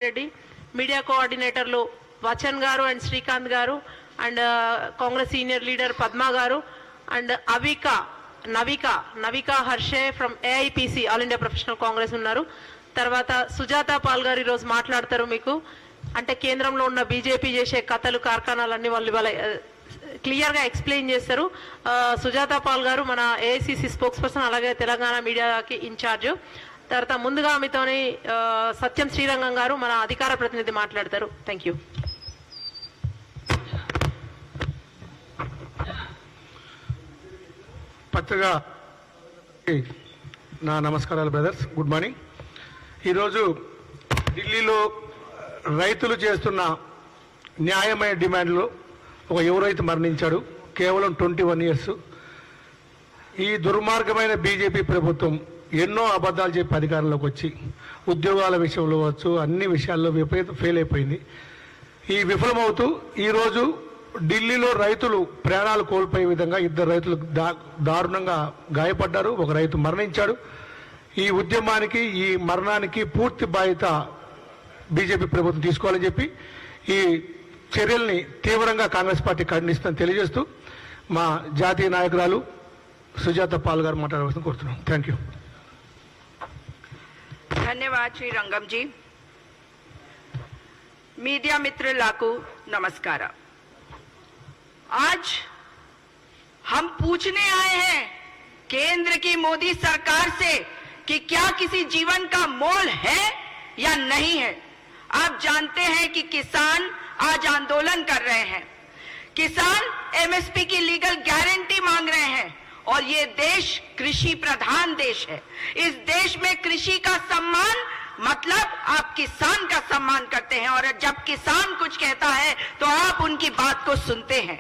Reddy, media కోఆర్డినేటర్లు వచన్ గారు and Srikanth garu and Congress senior leader Padma garu and Navika Harshe from AIPC all India professional Congress ఉన్నారు. తర్వాత Sujatha Paul గారు ఈరోజు మాట్లాడతారు. మీకు అంటే కేంద్రంలో ఉన్న బీజేపీ చేసే కథలు కార్ఖానాలన్నీ వాళ్ళు ఇవాళ క్లియర్గా ఎక్స్ప్లెయిన్ చేస్తారు. సుజాత పాల్ గారు మన ఏఐసిసి స్పోక్స్ పర్సన్, అలాగే తెలంగాణ మీడియాకి ఇన్ఛార్జ్. తర్వాత ముందుగా మీతోని సత్యం శ్రీరంగం గారు మన అధికార ప్రతినిధి మాట్లాడతారు. Thank you. పత్రిక నా నమస్కారాలు బ్రదర్స్, గుడ్ మార్నింగ్. ఈరోజు ఢిల్లీలో రైతులు చేస్తున్న న్యాయమైన డిమాండ్లో ఒక యువ రైతు మరణించాడు, కేవలం 21 ఇయర్స్. ఈ దుర్మార్గమైన బీజేపీ ప్రభుత్వం ఎన్నో అబద్ధాలు చెప్పి అధికారంలోకి వచ్చి ఉద్యోగాల విషయంలో వచ్చు అన్ని విషయాల్లో ఫెయిల్ అయిపోయింది. ఈ విఫలమవుతూ ఈరోజు ఢిల్లీలో రైతులు ప్రాణాలు కోల్పోయే విధంగా 2 రైతులు దారుణంగా గాయపడ్డారు, ఒక రైతు మరణించాడు. ఈ ఉద్యమానికి, ఈ మరణానికి పూర్తి బాధ్యత బీజేపీ ప్రభుత్వం తీసుకోవాలని చెప్పి ఈ చర్యల్ని తీవ్రంగా కాంగ్రెస్ పార్టీ ఖండిస్తుందని తెలియజేస్తూ మా జాతీయ నాయకురాలు సుజాత పాల్ గారు మాట్లాడవలసింది కోరుతున్నాం. Thank you. धन्यवाद श्री रंगम जी. मीडिया मित्र लाकू नमस्कार. आज हम पूछने आए हैं केंद्र की मोदी सरकार से कि क्या किसी जीवन का मोल है या नहीं है. आप जानते हैं कि किसान आज आंदोलन कर रहे हैं, किसान एमएसपी की लीगल गारंटी मांग रहे हैं और ये देश कृषि प्रधान देश है. इस देश में कृषि का सम्मान मतलब आप किसान का सम्मान करते हैं और जब किसान कुछ कहता है तो आप उनकी बात को सुनते हैं.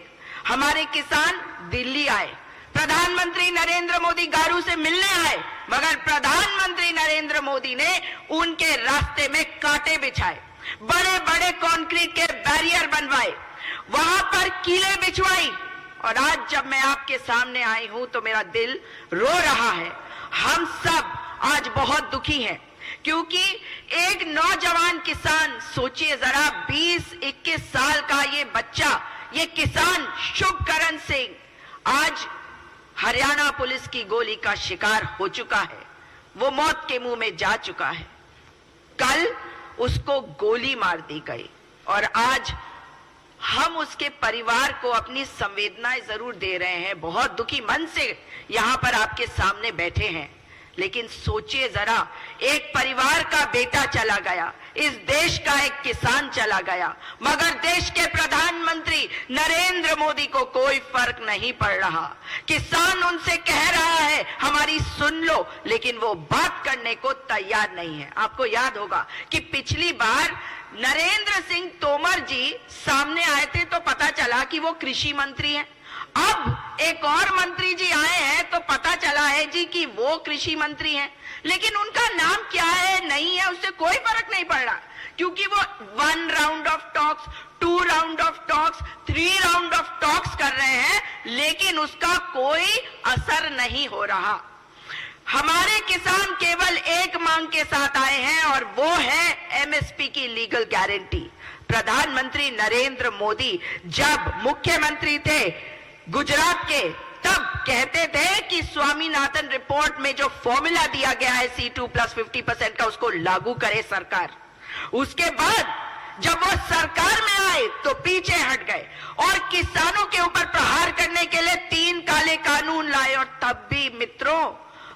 हमारे किसान दिल्ली आए, प्रधानमंत्री नरेंद्र मोदी गारू से मिलने आए, मगर प्रधानमंत्री नरेंद्र मोदी ने उनके रास्ते में कांटे बिछाए, बड़े बड़े कंक्रीट के बैरियर बनवाए, वहां पर कीले बिछवाई. और आज जब मैं आपके सामने आई हूं तो मेरा दिल रो रहा है. हम सब आज बहुत दुखी हैं क्योंकि एक नौजवान किसान, सोचिए जरा 20-21 साल का ये बच्चा, ये किसान शुभकरण सिंह आज हरियाणा पुलिस की गोली का शिकार हो चुका है. वो मौत के मुंह में जा चुका है. कल उसको गोली मार दी गई और आज हम उसके परिवार को अपनी संवेदनाएं जरूर दे रहे हैं. बहुत दुखी मन से यहां पर आपके सामने बैठे हैं. लेकिन सोचिए जरा, एक परिवार का बेटा चला गया, इस देश का एक किसान चला गया, मगर देश के प्रधानमंत्री नरेंद्र मोदी को कोई फर्क नहीं पड़ रहा. किसान उनसे कह रहा है हमारी सुन लो, लेकिन वो बात करने को तैयार नहीं है. आपको याद होगा कि पिछली बार नरेंद्र सिंह तोमर जी सामने आए थे तो पता चला कि वो कृषि मंत्री हैं. अब एक और मंत्री जी आए हैं तो पता चला है जी कि वो कृषि मंत्री हैं. लेकिन उनका नाम क्या है नहीं है उससे कोई फर्क नहीं पड़ रहा, क्योंकि वो 1 round of talks, 2 round of talks, 3 round of talks कर रहे हैं, लेकिन उसका कोई असर नहीं हो रहा. हमारे किसान केवल एक मांग के साथ आए हैं और वो है एमएसपी की लीगल गारंटी. प्रधानमंत्री नरेंद्र मोदी जब मुख्यमंत्री थे गुजरात के, तब कहते थे कि स्वामीनाथन रिपोर्ट में जो फॉर्मूला दिया गया है C2+50% का, उसको लागू करे सरकार. उसके बाद जब वो सरकार में आए तो पीछे हट गए और किसानों के ऊपर प्रहार करने के लिए 3 काले कानून लाए. और तब भी मित्रों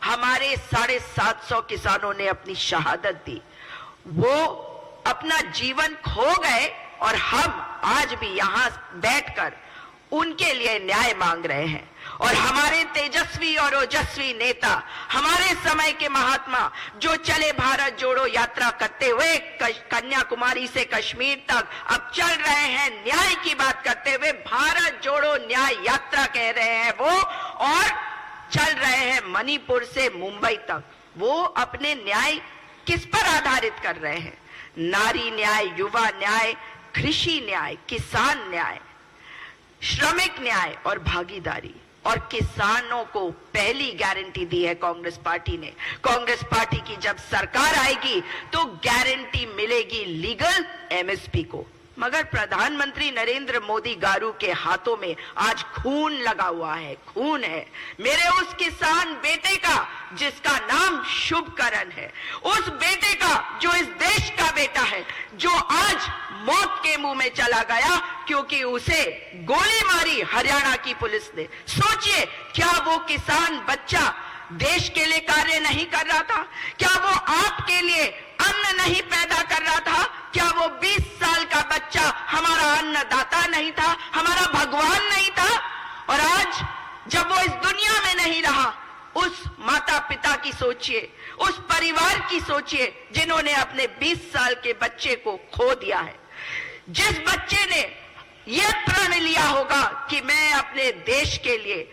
हमारे 750 किसानों ने अपनी शहादत दी, वो अपना जीवन खो गए और हम आज भी यहां बैठकर उनके लिए न्याय मांग रहे हैं. और हमारे तेजस्वी और ओजस्वी नेता, हमारे समय के महात्मा जो चले भारत जोड़ो यात्रा करते हुए कन्याकुमारी से कश्मीर तक, अब चल रहे हैं न्याय की बात करते हुए भारत जोड़ो न्याय यात्रा कह रहे हैं वो, और चल रहे हैं मणिपुर से मुंबई तक. वो अपने न्याय किस पर आधारित कर रहे हैं? नारी न्याय, युवा न्याय, कृषि न्याय, किसान न्याय, श्रमिक न्याय और भागीदारी. और किसानों को पहली गारंटी दी है कांग्रेस पार्टी ने। कांग्रेस पार्टी की जब सरकार आएगी तो गारंटी मिलेगी लीगल एमएसपी को। मगर प्रधानमंत्री नरेंद्र मोदी गारू के हाथों में आज खून लगा हुआ है, खून है मेरे उस किसान बेटे का जिसका नाम शुभकरण है, उस बेटे का जो इस देश का बेटा है, जो आज मौत के मुंह में चला गया क्योंकि उसे गोली मारी हरियाणा की पुलिस ने। सोचिए, क्या वो किसान बच्चा देश के लिए कार्य नहीं कर रहा था? क्या वो आपके लिए अन्न नहीं पैदा कर रहा था? क्या वो 20 साल का बच्चा हमारा अन्नदाता नहीं था, हमारा भगवान नहीं था? और आज जब वो इस दुनिया में नहीं रहा, उस माता पिता की सोचिए, उस परिवार की सोचिए जिन्होंने अपने 20 साल के बच्चे को खो दिया है। जिस बच्चे ने यह प्रण लिया होगा कि मैं अपने देश के लिए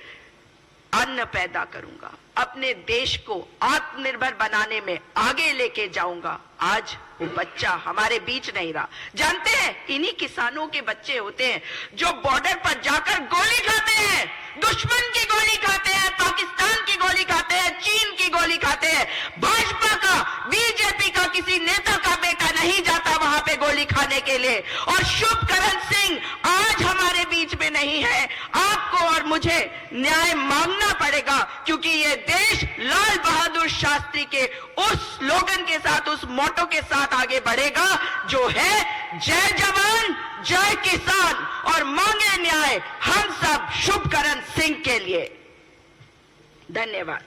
अन्न पैदा करूंगा, अपने देश को आत्मनिर्भर बनाने में आगे लेके जाऊंगा, आज वो बच्चा हमारे बीच नहीं रहा। जानते हैं, इन्हीं किसानों के बच्चे होते हैं जो बॉर्डर पर जाकर गोली खाते हैं, दुश्मन की गोली खाते हैं, पाकिस्तान की गोली खाते हैं, चीन की गोली खाते हैं। भाजपा का, बीजेपी का किसी नेता का बेटा नहीं जाता वहां पे गोली खाने के लिए। और शुभकरण सिंह आज हमारे बीच में नहीं है। आपको और मुझे न्याय मांगना पड़ेगा, क्योंकि ये देश लाल बहादुर शास्त्री के उस स्लोगन के साथ, उस मोटो के साथ आगे बढ़ेगा जो है जय जवान जय किसान, और मांगे न्याय हम सब शुभकरण सिंह के लिए। धन्यवाद।